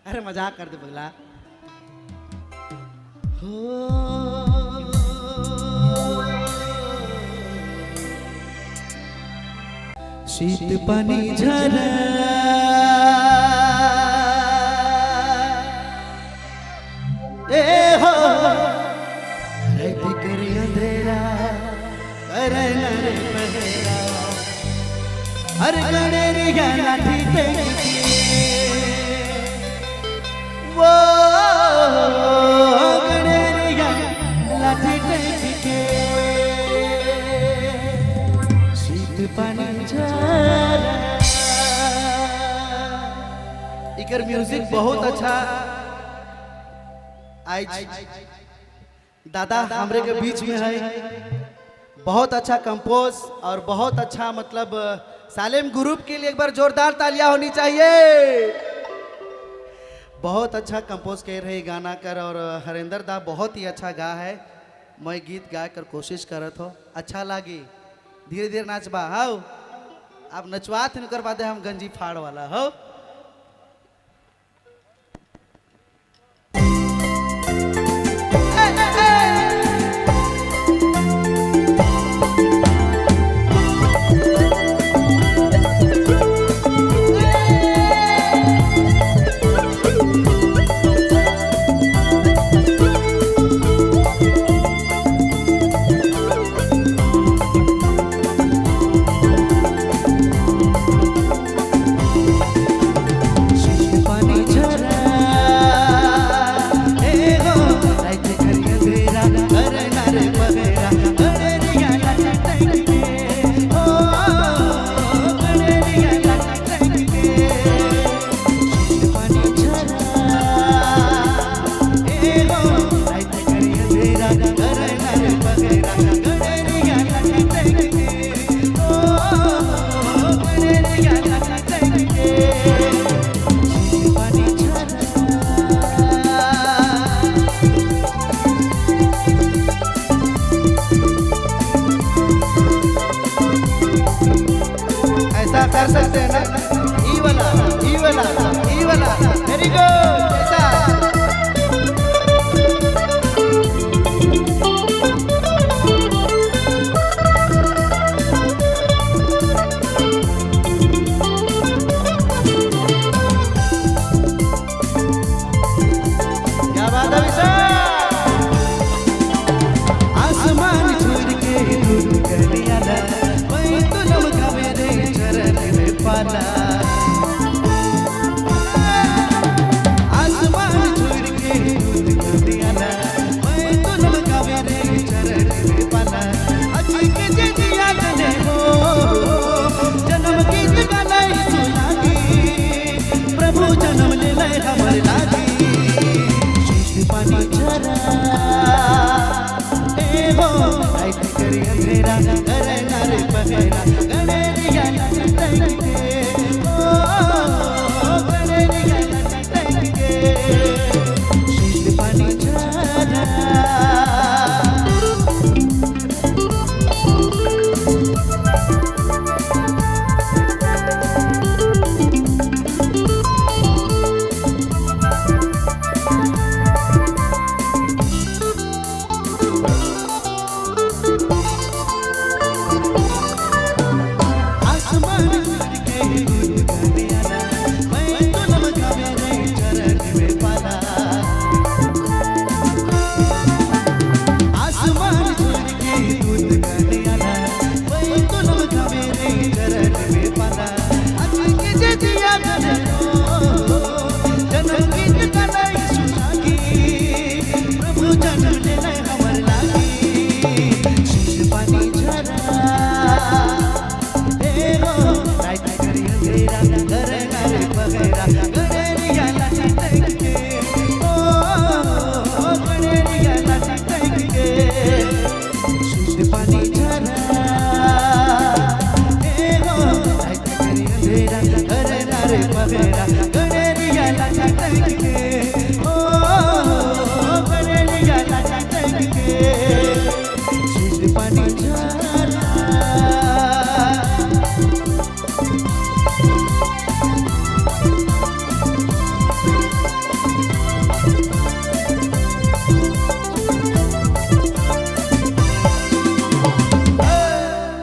अरे मजाक कर दे बगला। शीत पानी झरा ए हो रात करे अंधेरा करे नरे पहरा हर गणेरिया लाठी टेकी वो गणेरिया लाठी टेकी शीत पानी झरा। इकर म्यूजिक बहुत अच्छा आज दादा हमरे के बीच में है। बहुत अच्छा कंपोज और बहुत अच्छा मतलब सालेम ग्रुप के लिए एक बार जोरदार तालियां होनी चाहिए। बहुत अच्छा कंपोज कर रहे गाना कर और हरेंद्र दा बहुत ही अच्छा गा है। मैं गीत गा कर कोशिश करत हो अच्छा लगी धीरे धीरे नाचबा हाउ आप नचवा थे कर बादे हम गंजी फाड़ वाला हो।